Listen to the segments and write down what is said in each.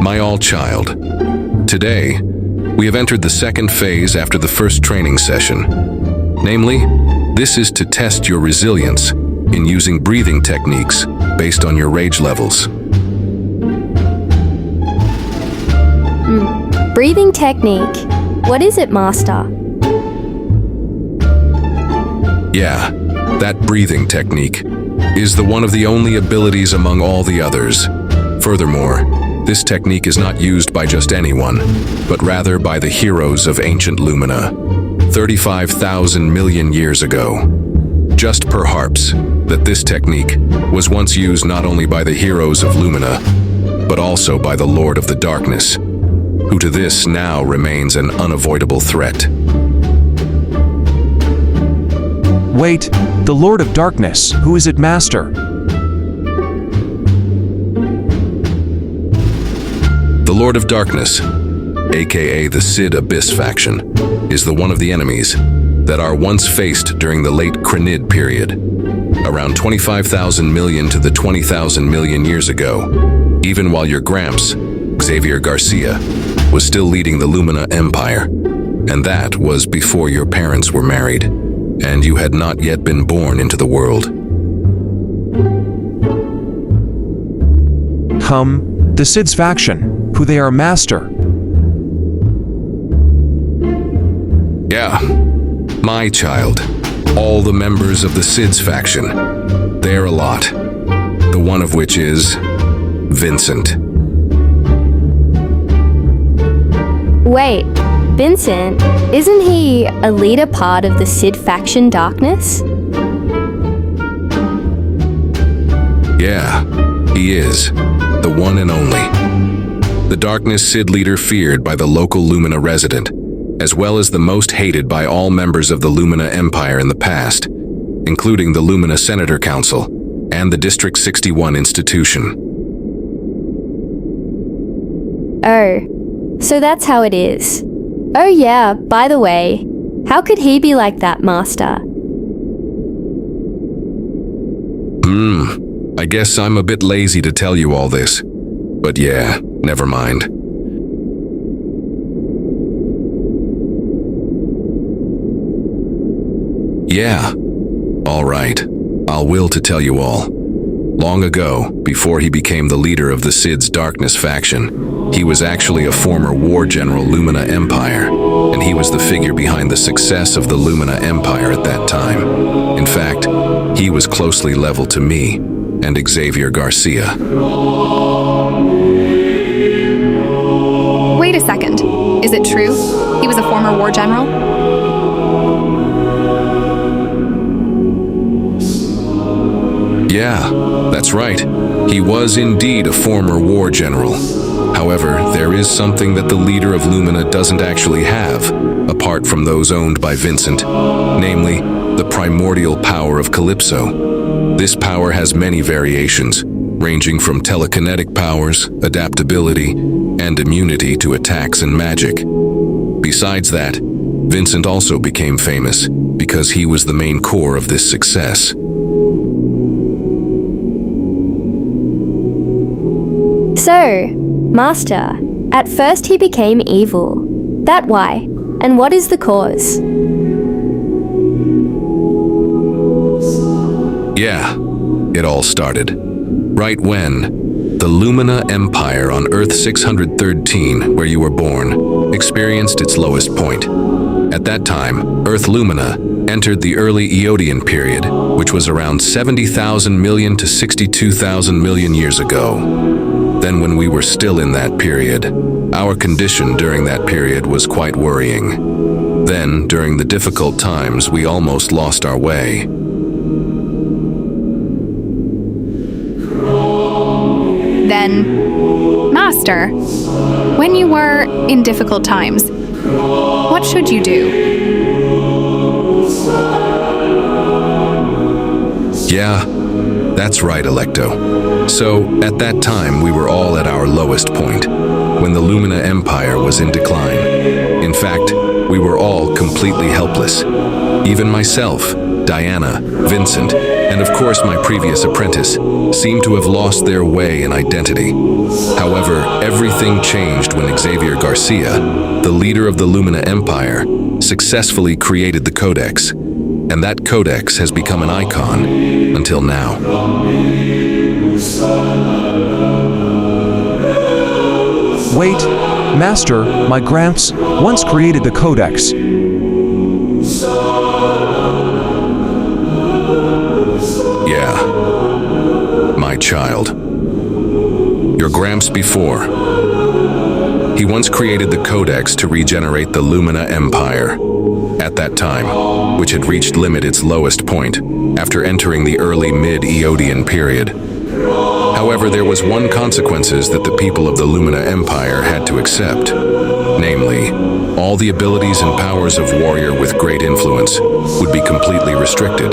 my all-child. Today, we have entered the second phase after the first training session. Namely, this is to test your resilience in using breathing techniques based on your rage levels. Breathing technique. What is it, Master? Yeah, that breathing technique is the one of the only abilities among all the others. Furthermore, this technique is not used by just anyone, but rather by the heroes of ancient Lumina, 35,000 million years ago. Just perhaps that this technique was once used not only by the heroes of Lumina, but also by the Lord of the Darkness, who to this now remains an unavoidable threat. Wait, the Lord of Darkness, who is it, Master? The Lord of Darkness, aka the Cid Abyss faction, is the one of the enemies that are once faced during the late Crinid period, around 25,000 million to the 20,000 million years ago, even while your Gramps, Xavier Garcia, was still leading the Lumina Empire, and that was before your parents were married, and you had not yet been born into the world. The Cid's faction, who they are, Master. Yeah, my child. All the members of the Cid's faction. They're a lot. The one of which is Vincent. Wait, Vincent, isn't he a leader part of the Cid faction Darkness? Yeah, he is. The one and only. The Darkness Cid leader feared by the local Lumina resident, as well as the most hated by all members of the Lumina Empire in the past, including the Lumina Senator Council and the District 61 institution. Oh, so that's how it is. Oh yeah, by the way, how could he be like that, Master? I guess I'm a bit lazy to tell you all this. But yeah, never mind. Yeah, all right. I'll will to tell you all. Long ago, before he became the leader of the Cid's Darkness faction, he was actually a former war general Lumina Empire, and he was the figure behind the success of the Lumina Empire at that time. In fact, he was closely level to me and Xavier Garcia. Wait a second. Is it true? He was a former war general? Yeah, that's right. He was indeed a former war general. However, there is something that the leader of Lumina doesn't actually have, apart from those owned by Vincent, namely, the primordial power of Calypso. This power has many variations, ranging from telekinetic powers, adaptability, and immunity to attacks and magic. Besides that, Vincent also became famous because he was the main core of this success. So, Master, at first he became evil. That why? And what is the cause? Yeah, it all started right when the Lumina Empire on Earth 613, where you were born, experienced its lowest point. At that time, Earth Lumina entered the early Eodian period, which was around 70,000 million to 62,000 million years ago. Then when we were still in that period, our condition during that period was quite worrying. Then, during the difficult times, we almost lost our way. Then, Master, when you were in difficult times, what should you do? Yeah, that's right, Electo. So, at that time, we were all at our lowest point, when the Lumina Empire was in decline. In fact, we were all completely helpless. Even myself, Diana, Vincent, and of course my previous apprentice, seemed to have lost their way and identity. However, everything changed when Xavier Garcia, the leader of the Lumina Empire, successfully created the Codex, and that Codex has become an icon until now. Wait, Master, my Gramps once created the Codex. Yeah, my child. Your Gramps before. He once created the Codex to regenerate the Lumina Empire. At that time, which had reached its lowest point after entering the early mid-Eodian period. However, there was one consequences that the people of the Lumina Empire had to accept. Namely, all the abilities and powers of warrior with great influence would be completely restricted,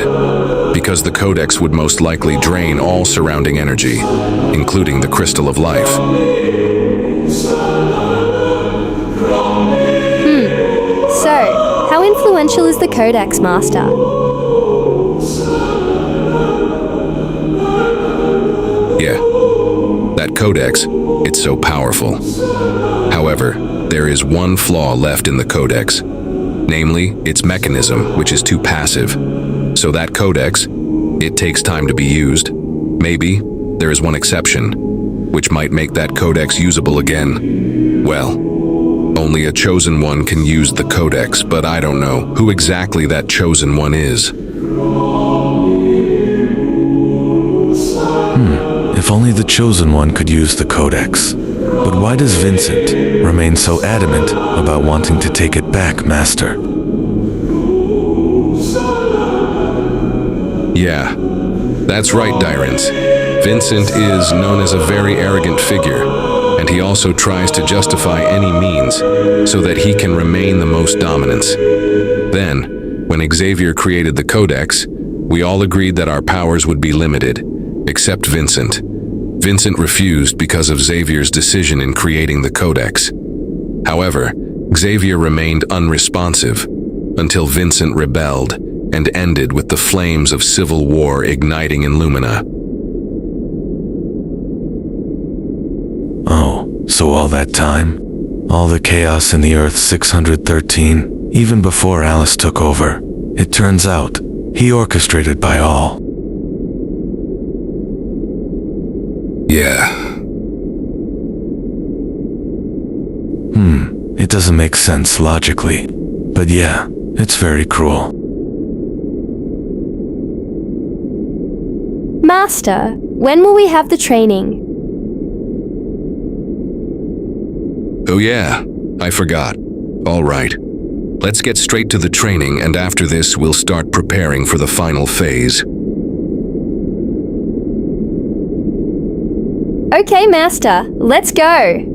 because the Codex would most likely drain all surrounding energy, including the Crystal of Life. So, how influential is the Codex, Master? Yeah, that Codex, it's so powerful. However, there is one flaw left in the Codex, namely its mechanism, which is too passive. So that Codex, it takes time to be used. Maybe there is one exception, which might make that Codex usable again. Well, only a chosen one can use the Codex, but I don't know who exactly that chosen one is. If only the chosen one could use the Codex. But why does Vincent remain so adamant about wanting to take it back, Master? Yeah, that's right, Dyrens. Vincent is known as a very arrogant figure, and he also tries to justify any means so that he can remain the most dominant. Then, when Xavier created the Codex, we all agreed that our powers would be limited, except Vincent. Vincent refused because of Xavier's decision in creating the Codex. However, Xavier remained unresponsive until Vincent rebelled and ended with the flames of civil war igniting in Lumina. Oh, so all that time? All the chaos in the Earth 613, even before Alice took over, it turns out, he orchestrated by all. Yeah. It doesn't make sense logically. But yeah, it's very cruel. Master, when will we have the training? Oh yeah, I forgot. All right. Let's get straight to the training, and after this we'll start preparing for the final phase. Okay, Master, let's go!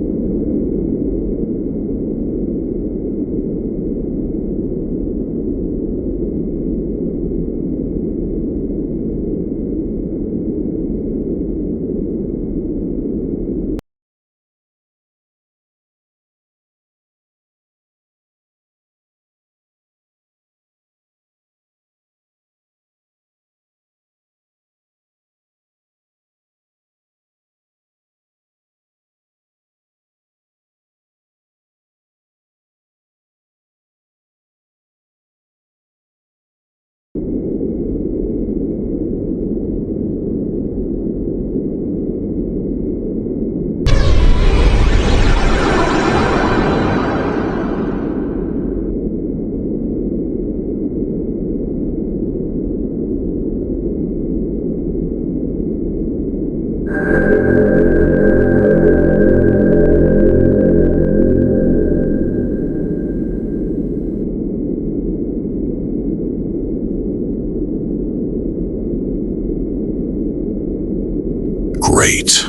Great.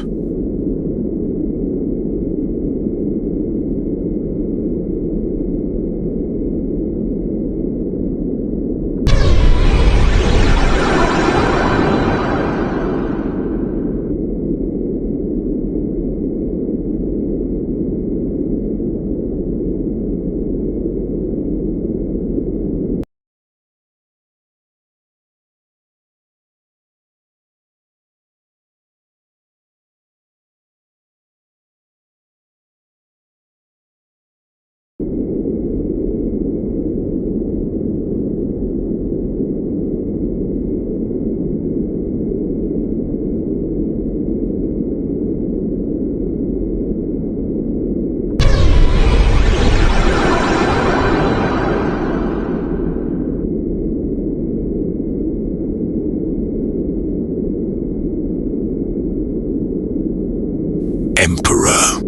Emperor,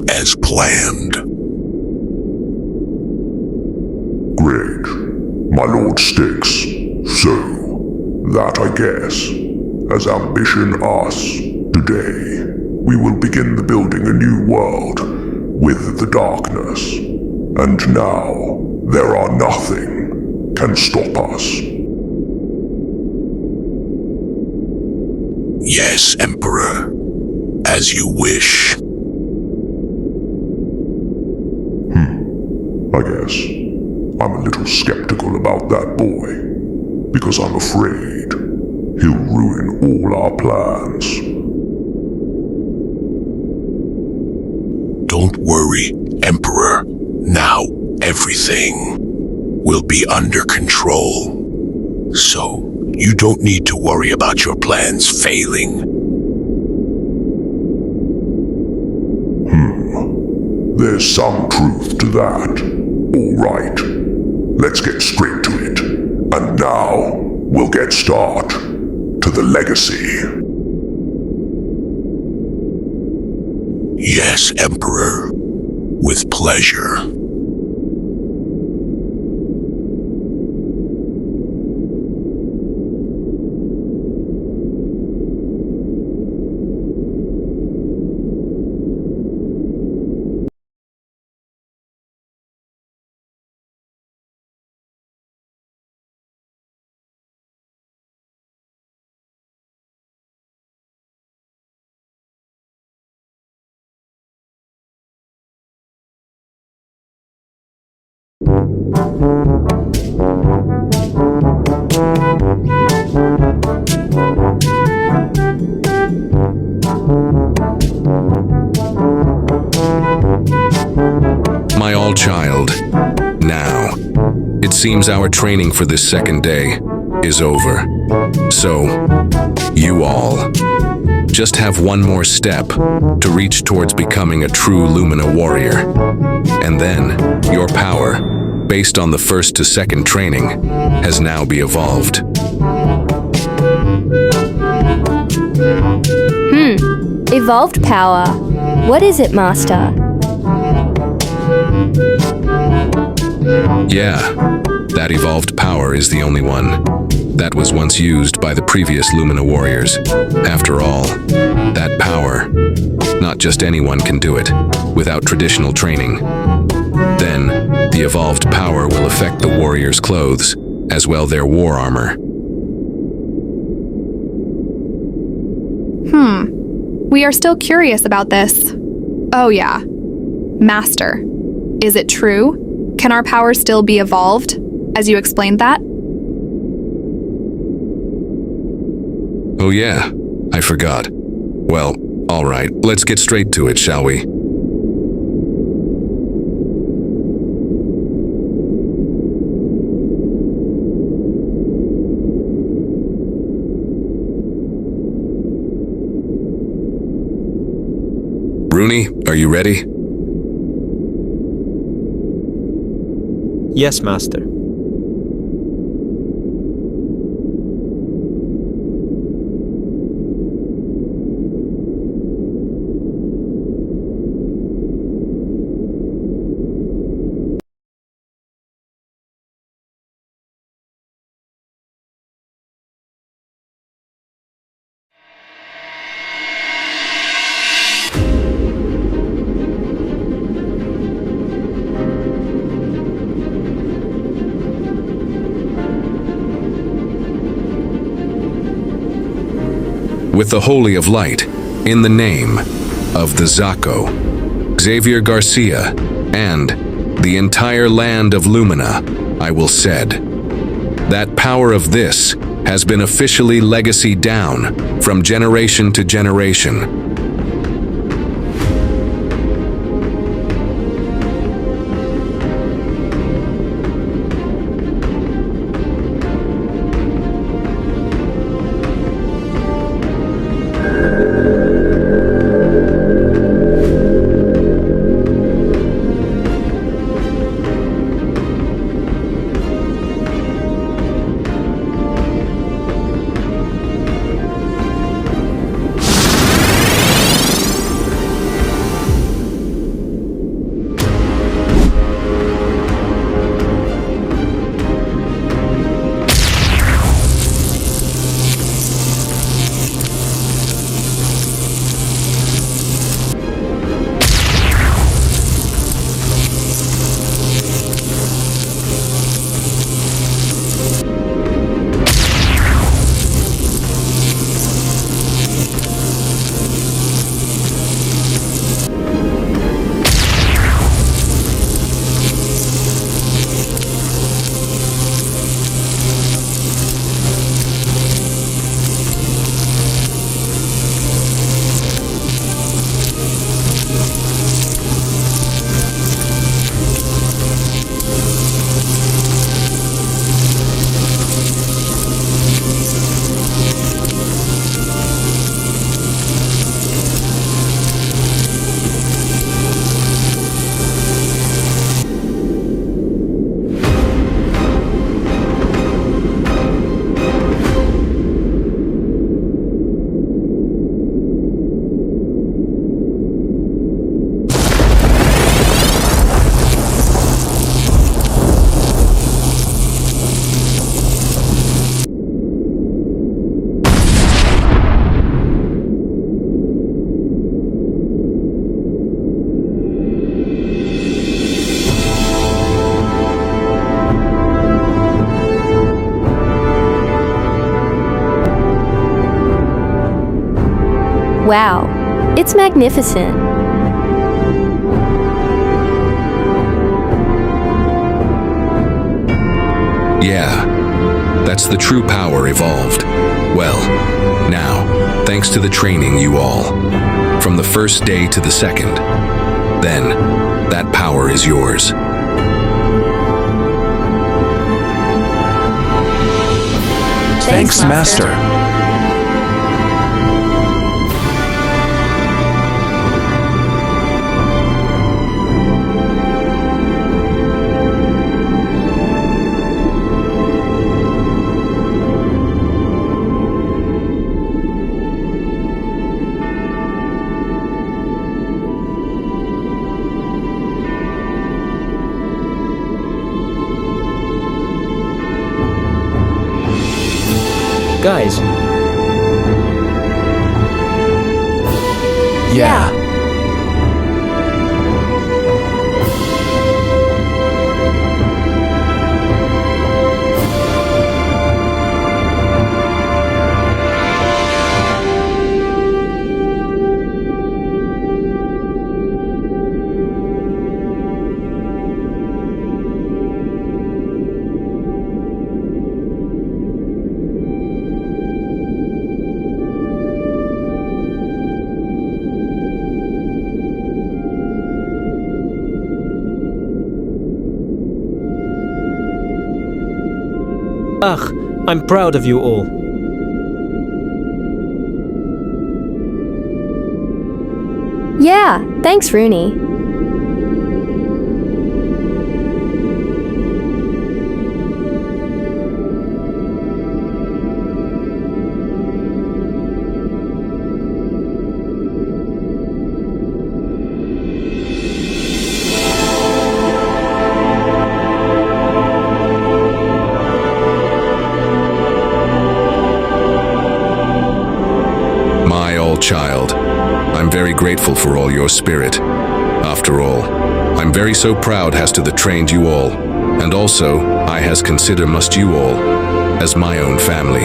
as planned. Great. My lord Styx. So, that I guess, as ambition asks, today we will begin the building a new world with the darkness. And now, there are nothing can stop us. Yes, Emperor. As you wish. I guess I'm a little skeptical about that boy, because I'm afraid he'll ruin all our plans. Don't worry, Emperor. Now everything will be under control. So, you don't need to worry about your plans failing. There's some truth to that. All right, let's get straight to it. And now, we'll get started to the legacy. Yes, Emperor. With pleasure. My all-child, now, it seems our training for this second day is over. So, you all, just have one more step to reach towards becoming a true Lumina warrior. And then, your power, based on the first to second training, has now been evolved. Evolved power. What is it, Master? Yeah, that evolved power is the only one. That was once used by the previous Lumina warriors. After all, that power, not just anyone can do it, without traditional training. Then, the evolved power will affect the warriors' clothes, as well their war armor. We are still curious about this. Oh yeah. Master, is it true? Can our power still be evolved, as you explained that? Oh yeah, I forgot. Well, all right, let's get straight to it, shall we? Rooney, are you ready? Yes, Master. With the Holy of Light, in the name of the Zaco, Xavier Garcia, and the entire land of Lumina, I will said, that power of this has been officially legacy down from generation to generation. Wow, it's magnificent. Yeah, that's the true power evolved. Well, now, thanks to the training you all, from the first day to the second, then, that power is yours. Thanks, Master. Guys, Yeah. I'm proud of you all. Yeah, thanks, Rooney. Child, I'm very grateful for all your spirit. After all, I'm very so proud has to the trained you all, and also I has consider must you all as my own family.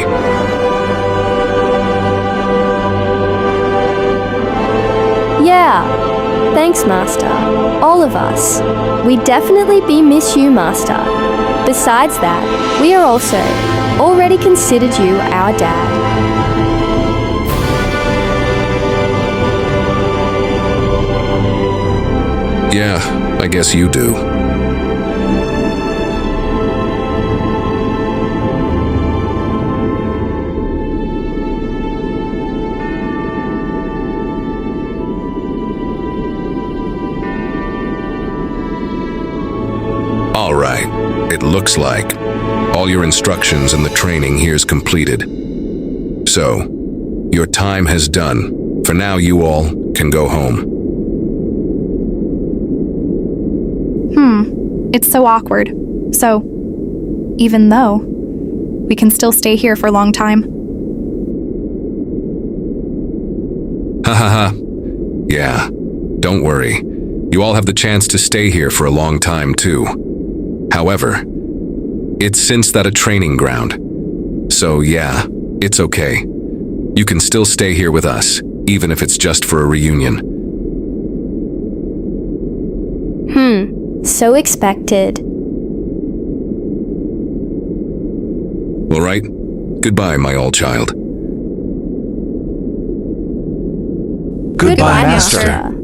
Yeah, thanks, Master. All of us. We definitely be miss you, Master. Besides that, we are also already considered you our dad. Yeah, I guess you do. All right, it looks like all your instructions and the training here is completed. So, your time has done. For now, you all can go home. It's so awkward. So, even though, we can still stay here for a long time. Ha ha ha. Yeah, don't worry. You all have the chance to stay here for a long time, too. However, it's since that a training ground. So yeah, it's okay. You can still stay here with us, even if it's just for a reunion. So expected. All right. Goodbye, my all child. Goodbye, Master.